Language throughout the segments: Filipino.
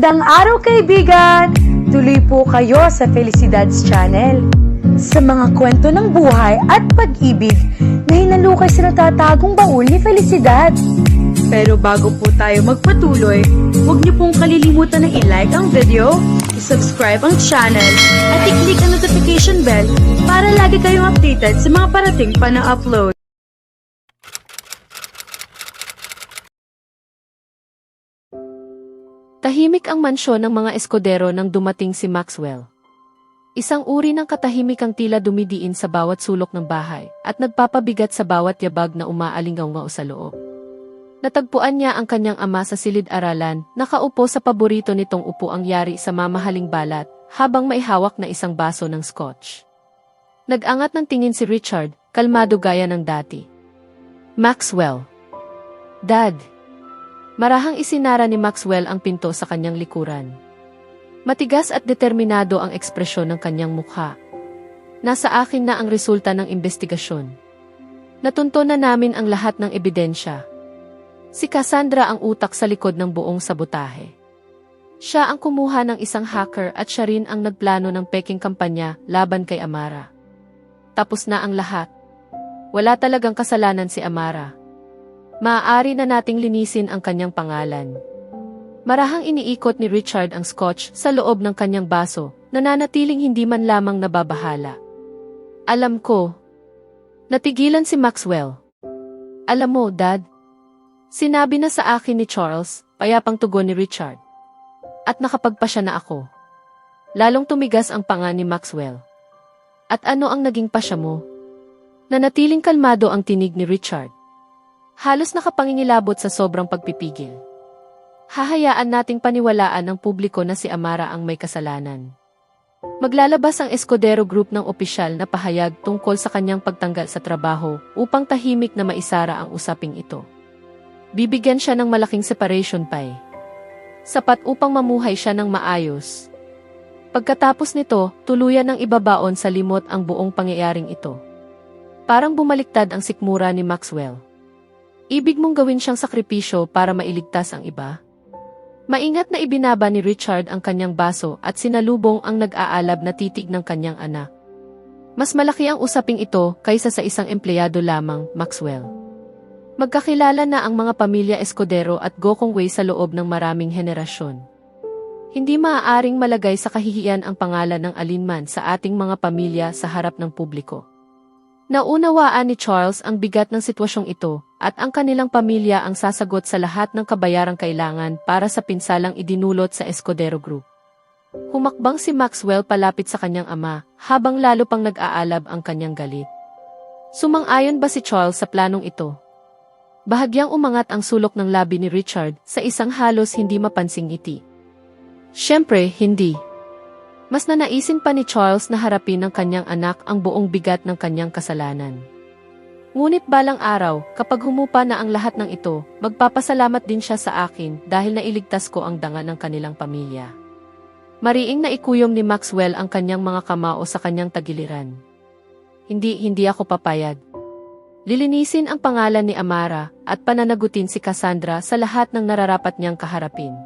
Magandang araw kaibigan! Tuloy po kayo sa Felicidad's Channel. Sa mga kwento ng buhay at pag-ibig na hinalukay sa natatagong baul ni Felicidad. Pero bago po tayo magpatuloy, huwag niyo pong kalilimutan na i-like ang video, i-subscribe ang channel, at i-click ang notification bell para lagi kayong updated sa mga parating pa na upload. Tahimik ang mansyon ng mga eskodero nang dumating si Maxwell. Isang uri ng katahimikang tila dumidiin sa bawat sulok ng bahay at nagpapabigat sa bawat yabag na umaalingaw sa loob. Natagpuan niya ang kanyang ama sa silid-aralan, nakaupo sa paborito nitong upuang yari sa mamahaling balat, habang may hawak na isang baso ng scotch. Nag-angat ng tingin si Richard, kalmado gaya ng dati. Maxwell. Dad. Marahang isinara ni Maxwell ang pinto sa kanyang likuran. Matigas at determinado ang ekspresyon ng kanyang mukha. Nasa akin na ang resulta ng investigasyon. Natunto na namin ang lahat ng ebidensya. Si Cassandra ang utak sa likod ng buong sabotahe. Siya ang kumuha ng isang hacker at siya rin ang nagplano ng peking kampanya laban kay Amara. Tapos na ang lahat. Wala talagang kasalanan si Amara. Maaari na nating linisin ang kanyang pangalan. Marahang iniikot ni Richard ang scotch sa loob ng kanyang baso, nananatiling hindi man lamang nababahala. Alam ko. Natigilan si Maxwell. Alam mo, Dad. Sinabi na sa akin ni Charles, payapang tugon ni Richard. At nakapagpasya na ako. Lalong tumigas ang panga ni Maxwell. At ano ang naging pasya mo? Nanatiling kalmado ang tinig ni Richard. Halos nakapangingilabot sa sobrang pagpipigil. Hahayaan nating paniwalaan ng publiko na si Amara ang may kasalanan. Maglalabas ang Escudero Group ng opisyal na pahayag tungkol sa kanyang pagtanggal sa trabaho upang tahimik na maisara ang usaping ito. Bibigyan siya ng malaking separation pay. Sapat upang mamuhay siya ng maayos. Pagkatapos nito, tuluyan ng ibabaon sa limot ang buong pangyayaring ito. Parang bumaliktad ang sikmura ni Maxwell. Ibig mong gawin siyang sakripisyo para mailigtas ang iba? Maingat na ibinaba ni Richard ang kanyang baso at sinalubong ang nag-aalab na titig ng kanyang anak. Mas malaki ang usaping ito kaysa sa isang empleyado lamang, Maxwell. Magkakilala na ang mga pamilya Escudero at Gokongwei sa loob ng maraming henerasyon. Hindi maaaring malagay sa kahihiyan ang pangalan ng alinman sa ating mga pamilya sa harap ng publiko. Naunawaan ni Charles ang bigat ng sitwasyong ito at ang kanilang pamilya ang sasagot sa lahat ng kabayarang kailangan para sa pinsalang idinulot sa Escudero Group. Humakbang si Maxwell palapit sa kanyang ama habang lalo pang nag-aalab ang kanyang galit. Sumang-ayon ba si Charles sa planong ito? Bahagyang umangat ang sulok ng labi ni Richard sa isang halos hindi mapansing ngiti. Siyempre, hindi. Mas nanaisin pa ni Charles na harapin ng kanyang anak ang buong bigat ng kanyang kasalanan. Ngunit balang araw, kapag humupa na ang lahat ng ito, magpapasalamat din siya sa akin dahil nailigtas ko ang danga ng kanilang pamilya. Mariing naikuyom ni Maxwell ang kanyang mga kamao sa kanyang tagiliran. Hindi ako papayag. Lilinisin ang pangalan ni Amara at pananagutin si Cassandra sa lahat ng nararapat niyang kaharapin.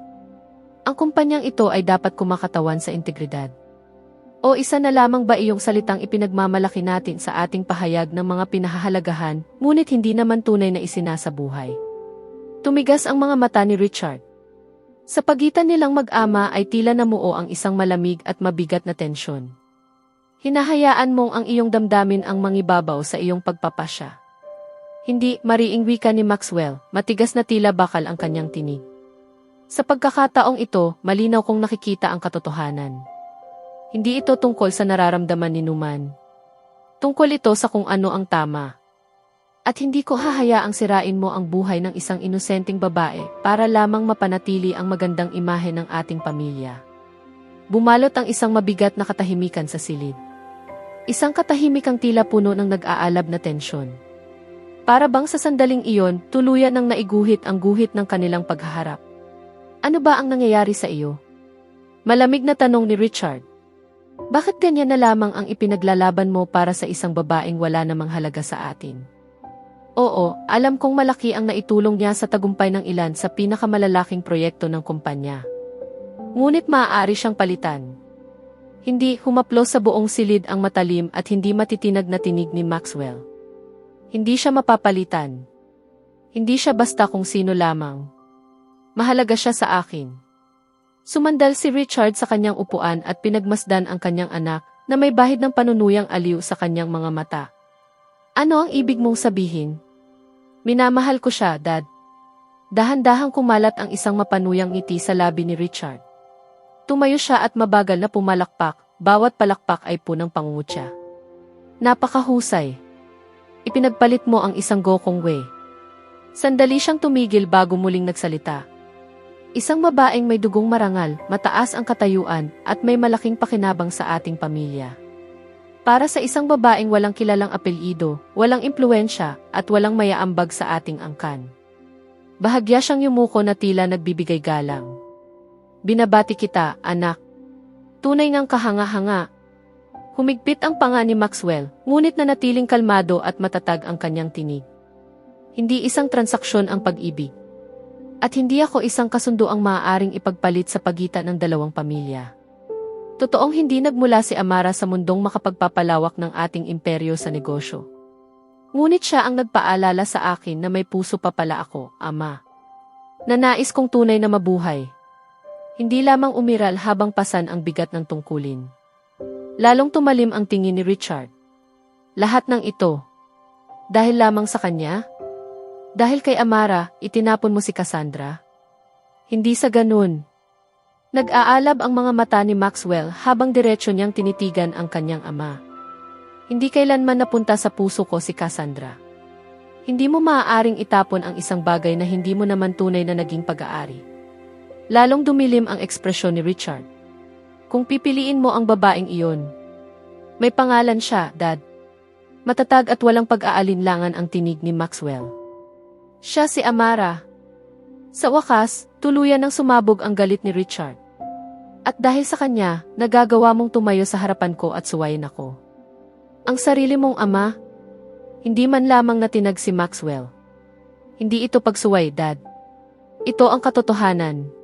Ang kumpanyang ito ay dapat kumakatawan sa integridad. O isa na lamang ba iyong salitang ipinagmamalaki natin sa ating pahayag ng mga pinahahalagahan, ngunit hindi naman tunay na isinasabuhay? Tumigas ang mga mata ni Richard. Sa pagitan nilang mag-ama ay tila namuo ang isang malamig at mabigat na tensyon. Hinahayaan mong ang iyong damdamin ang mangibabaw sa iyong pagpapasya. Hindi, mariing wika ni Maxwell, matigas na tila bakal ang kanyang tinig. Sa pagkakataong ito, malinaw kong nakikita ang katotohanan. Hindi ito tungkol sa nararamdaman ni Numan. Tungkol ito sa kung ano ang tama. At hindi ko hahayaang sirain mo ang buhay ng isang inosenteng babae para lamang mapanatili ang magandang imahe ng ating pamilya. Bumalot ang isang mabigat na katahimikan sa silid. Isang katahimikang tila puno ng nag-aalab na tensyon. Para bang sa sandaling iyon, tuluyan ng naiguhit ang guhit ng kanilang paghaharap. Ano ba ang nangyayari sa iyo? Malamig na tanong ni Richard. Bakit ganyan na lamang ang ipinaglalaban mo para sa isang babaeng wala namang halaga sa atin? Oo, alam kong malaki ang naitulong niya sa tagumpay ng ilan sa pinakamalalaking proyekto ng kumpanya. Ngunit maaari siyang palitan. Hindi humaplos sa buong silid ang matalim at hindi matitinag na tinig ni Maxwell. Hindi siya mapapalitan. Hindi siya basta kung sino lamang. Mahalaga siya sa akin. Sumandal si Richard sa kanyang upuan at pinagmasdan ang kanyang anak na may bahid ng panunuyang aliw sa kanyang mga mata. Ano ang ibig mong sabihin? Minamahal ko siya, Dad. Dahan-dahang kumalat ang isang mapanuyang ngiti sa labi ni Richard. Tumayo siya at mabagal na pumalakpak, bawat palakpak ay punang pangungutya. Napakahusay. Ipinagpalit mo ang isang Gokong Wei. Sandali siyang tumigil bago muling nagsalita. Isang babaeng may dugong marangal, mataas ang katayuan, at may malaking pakinabang sa ating pamilya. Para sa isang babaeng walang kilalang apelyido, walang impluensya, at walang mayaambag sa ating angkan. Bahagya siyang yumuko na tila nagbibigay galang. Binabati kita, anak. Tunay ngang kahanga-hanga. Humigpit ang panga ni Maxwell, ngunit nanatiling kalmado at matatag ang kanyang tinig. Hindi isang transaksyon ang pag-ibig. At hindi ako isang kasunduang maaaring ipagpalit sa pagitan ng dalawang pamilya. Totoong hindi nagmula si Amara sa mundong makapagpapalawak ng ating imperyo sa negosyo. Ngunit siya ang nagpaalala sa akin na may puso pa pala ako, Ama. Nanais kong tunay na mabuhay. Hindi lamang umiral habang pasan ang bigat ng tungkulin. Lalong tumalim ang tingin ni Richard. Lahat ng ito. Dahil lamang sa kanya? Dahil kay Amara, itinapon mo si Cassandra? Hindi sa ganun. Nag-aalab ang mga mata ni Maxwell habang diretsyo niyang tinitigan ang kanyang ama. Hindi kailanman napunta sa puso ko si Cassandra. Hindi mo maaaring itapon ang isang bagay na hindi mo naman tunay na naging pag-aari. Lalong dumilim ang ekspresyon ni Richard. Kung pipiliin mo ang babaeng iyon, may pangalan siya, Dad. Matatag at walang pag-aalinlangan ang tinig ni Maxwell. Siya si Amara. Sa wakas, tuluyan ng sumabog ang galit ni Richard. At dahil sa kanya, nagagawa mong tumayo sa harapan ko at suwayin ako. Ang sarili mong ama, hindi man lamang natinag si Maxwell. Hindi ito pagsuway, Dad. Ito ang katotohanan.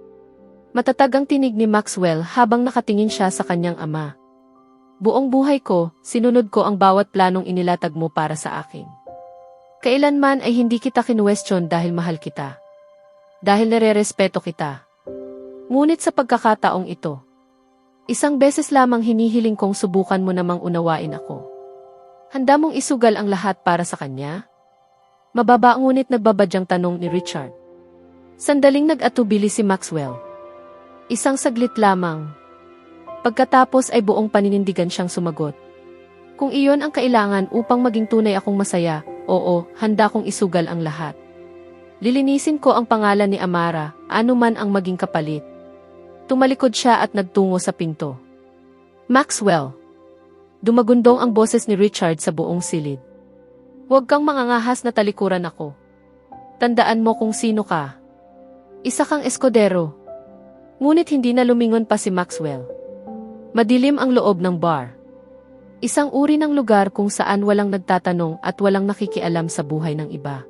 Matatag ang tinig ni Maxwell habang nakatingin siya sa kanyang ama. Buong buhay ko, sinunod ko ang bawat planong inilatag mo para sa akin. Kailanman ay hindi kita kinuwestiyon dahil mahal kita. Dahil nare-respeto kita. Ngunit sa pagkakataong ito, isang beses lamang hinihiling kong subukan mo namang unawain ako. Handa mong isugal ang lahat para sa kanya? Mababa ngunit nagbabadyang tanong ni Richard. Sandaling nag-atubili si Maxwell. Isang saglit lamang. Pagkatapos ay buong paninindigan siyang sumagot. Kung iyon ang kailangan upang maging tunay akong masaya, oo, handa kong isugal ang lahat. Lilinisin ko ang pangalan ni Amara, anuman ang maging kapalit. Tumalikod siya at nagtungo sa pinto. Maxwell! Dumagundong ang boses ni Richard sa buong silid. Huwag kang mangangahas na talikuran ako. Tandaan mo kung sino ka. Isa kang eskodero. Ngunit hindi na lumingon pa si Maxwell. Madilim ang loob ng bar. Isang uri ng lugar kung saan walang nagtatanong at walang nakikialam sa buhay ng iba.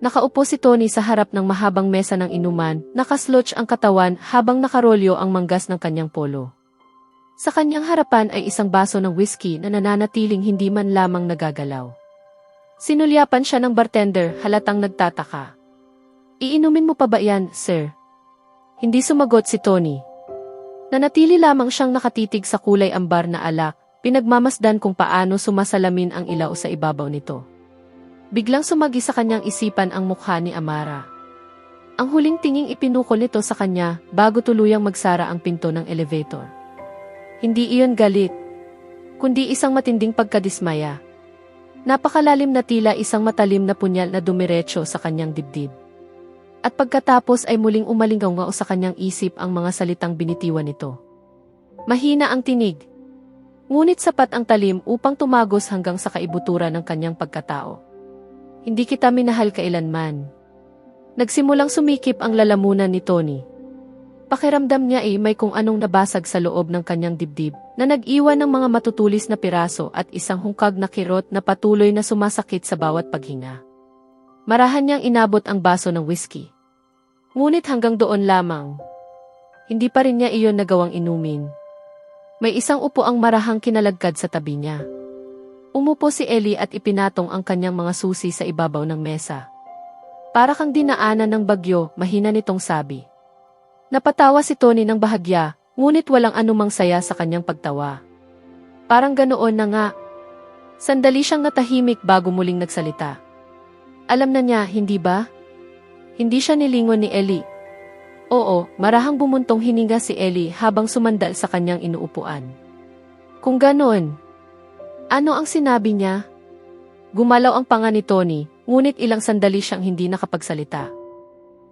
Nakaupo si Tony sa harap ng mahabang mesa ng inuman, nakaslouch ang katawan habang nakarolyo ang manggas ng kanyang polo. Sa kanyang harapan ay isang baso ng whiskey na nananatiling hindi man lamang nagagalaw. Sinulyapan siya ng bartender, halatang nagtataka. Iinumin mo pa ba yan, sir? Hindi sumagot si Tony. Nanatili lamang siyang nakatitig sa kulay ambar na alak, pinagmamasdan kung paano sumasalamin ang ilaw sa ibabaw nito. Biglang sumagi sa kanyang isipan ang mukha ni Amara. Ang huling tinging ipinukol nito sa kanya bago tuluyang magsara ang pinto ng elevator. Hindi iyon galit, kundi isang matinding pagkadismaya. Napakalalim na tila isang matalim na punyal na dumiretso sa kanyang dibdib. At pagkatapos ay muling umalingaw sa kanyang isip ang mga salitang binitiwan nito. Mahina ang tinig. Ngunit sapat ang talim upang tumagos hanggang sa kaibuturan ng kanyang pagkatao. Hindi kita minahal kailanman. Nagsimulang sumikip ang lalamunan ni Tony. Pakiramdam niya may kung anong nabasag sa loob ng kanyang dibdib na nag-iwan ng mga matutulis na piraso at isang hungkag na kirot na patuloy na sumasakit sa bawat paghinga. Marahan niyang inabot ang baso ng whiskey. Ngunit hanggang doon lamang. Hindi pa rin niya iyon nagawang inumin. May isang upuang marahang kinalagkad sa tabi niya. Umupo si Ellie at ipinatong ang kanyang mga susi sa ibabaw ng mesa. Para kang dinaanan ng bagyo, mahina nitong sabi. Napatawa si Tony ng bahagya, ngunit walang anumang saya sa kanyang pagtawa. Parang ganoon na nga. Sandali siyang natahimik bago muling nagsalita. Alam na niya, hindi ba? Hindi siya nilingon ni Ellie. Oo, marahang bumuntong hininga si Ellie habang sumandal sa kanyang inuupuan. Kung ganoon, ano ang sinabi niya? Gumalaw ang panga ni Tony, ngunit ilang sandali siyang hindi nakapagsalita.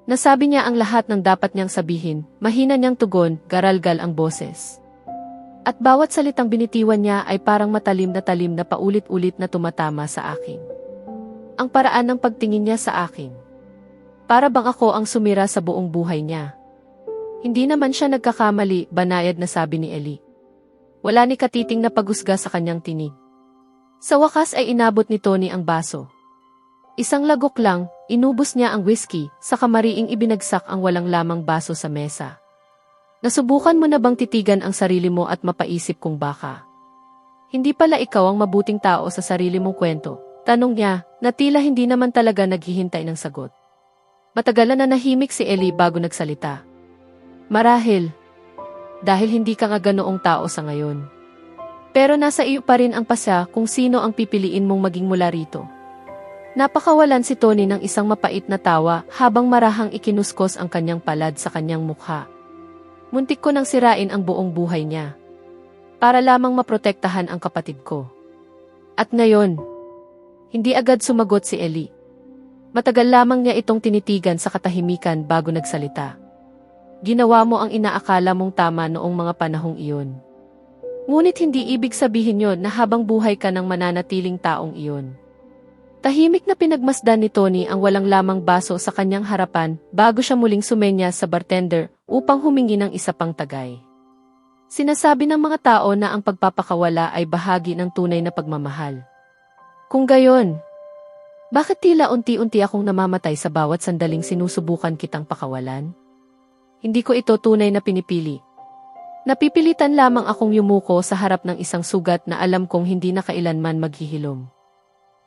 Nasabi niya ang lahat ng dapat niyang sabihin, mahina niyang tugon, garalgal ang boses. At bawat salitang binitiwan niya ay parang matalim na paulit-ulit na tumatama sa akin. Ang paraan ng pagtingin niya sa akin. Para bang ako ang sumira sa buong buhay niya. Hindi naman siya nagkakamali, banayad na sabi ni Ellie. Wala ni katiting na pagusga sa kanyang tinig. Sa wakas ay inabot ni Tony ang baso. Isang lagok lang, inubos niya ang whiskey, sa kamariing ibinagsak ang walang lamang baso sa mesa. Nasubukan mo na bang titigan ang sarili mo at mapaisip kung baka? Hindi pala ikaw ang mabuting tao sa sarili mong kwento, tanong niya, na tila hindi naman talaga naghihintay ng sagot. Matagalan na nahimik si Ellie bago nagsalita. Marahil, dahil hindi ka nga ganoong tao sa ngayon. Pero nasa iyo pa rin ang pasya kung sino ang pipiliin mong maging mula rito. Napakawalan si Tony ng isang mapait na tawa habang marahang ikinuskos ang kanyang palad sa kanyang mukha. Muntik ko nang sirain ang buong buhay niya. Para lamang maprotektahan ang kapatid ko. At ngayon, hindi agad sumagot si Ellie. Matagal lamang niya itong tinitigan sa katahimikan bago nagsalita. Ginawa mo ang inaakala mong tama noong mga panahong iyon. Ngunit hindi ibig sabihin yon na habang buhay ka ng mananatiling taong iyon. Tahimik na pinagmasdan ni Tony ang walang lamang baso sa kanyang harapan bago siya muling sumenya sa bartender upang humingi ng isa pang tagay. Sinasabi ng mga tao na ang pagpapakawala ay bahagi ng tunay na pagmamahal. Kung gayon, bakit tila unti-unti akong namamatay sa bawat sandaling sinusubukan kitang pakawalan? Hindi ko ito tunay na pinipili. Napipilitan lamang akong yumuko sa harap ng isang sugat na alam kong hindi na kailanman maghihilom.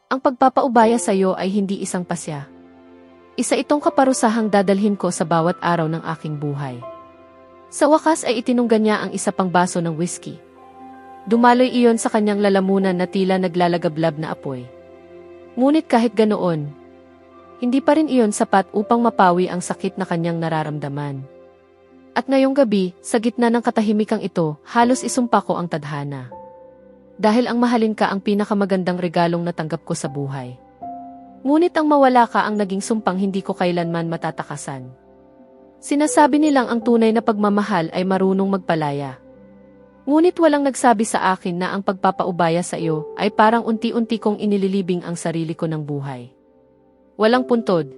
Ang pagpapaubaya sa iyo ay hindi isang pasya. Isa itong kaparusahang dadalhin ko sa bawat araw ng aking buhay. Sa wakas ay itinunggan niya ang isa pang baso ng whiskey. Dumaloy iyon sa kanyang lalamunan na tila naglalagablab na apoy. Ngunit kahit ganoon, hindi pa rin iyon sapat upang mapawi ang sakit na kanyang nararamdaman. At ngayong gabi, sa gitna ng katahimikang ito, halos isumpa ko ang tadhana. Dahil ang mahalin ka ang pinakamagandang regalong natanggap ko sa buhay. Ngunit ang mawala ka ang naging sumpang hindi ko kailanman matatakasan. Sinasabi nilang ang tunay na pagmamahal ay marunong magpalaya. Ngunit walang nagsabi sa akin na ang pagpapaubaya sa iyo ay parang unti-unti kong inililibing ang sarili ko ng buhay. Walang puntod,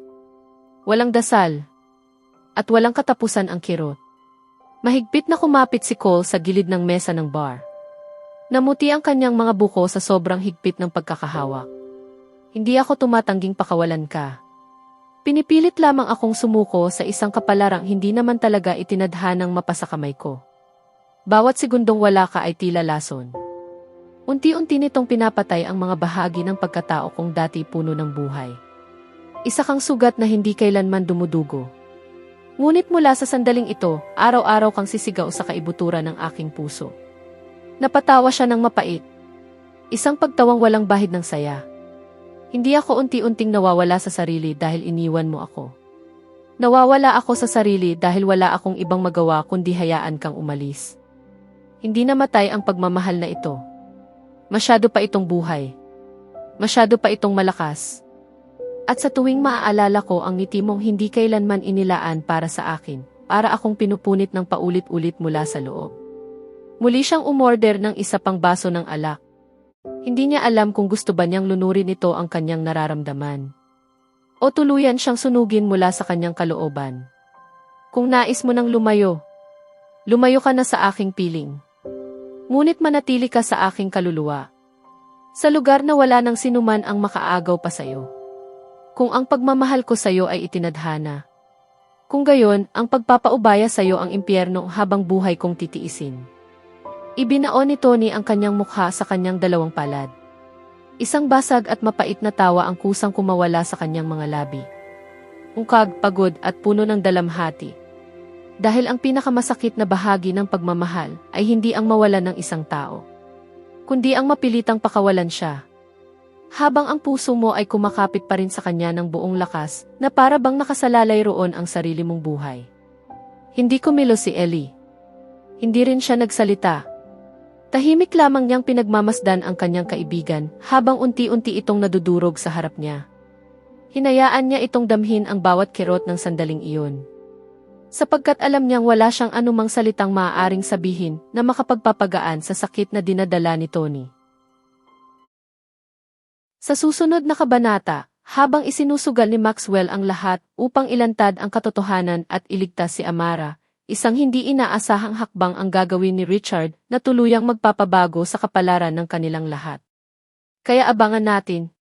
walang dasal, at walang katapusan ang kirot. Mahigpit na kumapit si Cole sa gilid ng mesa ng bar. Namuti ang kanyang mga buko sa sobrang higpit ng pagkakahawak. Hindi ako tumatangging pakawalan ka. Pinipilit lamang akong sumuko sa isang kapalarang hindi naman talaga itinadhanang mapasakamay ko. Bawat segundong wala ka ay tila lason. Unti-unti nitong pinapatay ang mga bahagi ng pagkatao kong dati puno ng buhay. Isa kang sugat na hindi kailanman dumudugo. Ngunit mula sa sandaling ito, araw-araw kang sisigaw sa kaibuturan ng aking puso. Napatawa siya ng mapait. Isang pagtawang walang bahid ng saya. Hindi ako unti-unting nawawala sa sarili dahil iniwan mo ako. Nawawala ako sa sarili dahil wala akong ibang magawa kundi hayaan kang umalis. Hindi namatay ang pagmamahal na ito. Masyado pa itong buhay. Masyado pa itong malakas. At sa tuwing maaalala ko ang ngiti mong hindi kailanman inilaan para sa akin, para akong pinupunit ng paulit-ulit mula sa loob. Muli siyang umorder ng isa pang baso ng alak. Hindi niya alam kung gusto ba niyang lunurin ito ang kanyang nararamdaman. O tuluyan siyang sunugin mula sa kanyang kalooban. Kung nais mo nang lumayo, lumayo ka na sa aking piling. Ngunit manatili ka sa aking kaluluwa. Sa lugar na wala nang sinuman ang makaagaw pa sa iyo. Kung ang pagmamahal ko sa iyo ay itinadhana, Kung gayon, ang pagpapaubaya sa'yo ang impyerno habang buhay kong titiisin. Ibinaon ni Tony ang kanyang mukha sa kanyang dalawang palad. Isang basag at mapait na tawa ang kusang kumawala sa kanyang mga labi. Ungkag, pagod at puno ng dalamhati. Dahil ang pinakamasakit na bahagi ng pagmamahal ay hindi ang mawalan ng isang tao, kundi ang mapilitang pakawalan siya. Habang ang puso mo ay kumakapit pa rin sa kanya ng buong lakas, na para bang nakasalalay roon ang sarili mong buhay. Hindi kumilos si Ellie. Hindi rin siya nagsalita. Tahimik lamang niyang pinagmamasdan ang kanyang kaibigan habang unti-unti itong nadudurog sa harap niya. Hinayaan niya itong damhin ang bawat kirot ng sandaling iyon. Sapagkat alam niyang wala siyang anumang salitang maaaring sabihin na makapagpapagaan sa sakit na dinadala ni Tony. Sa susunod na kabanata, habang isinusugal ni Maxwell ang lahat upang ilantad ang katotohanan at iligtas si Amara, isang hindi inaasahang hakbang ang gagawin ni Richard na tuluyang magpapabago sa kapalaran ng kanilang lahat. Kaya abangan natin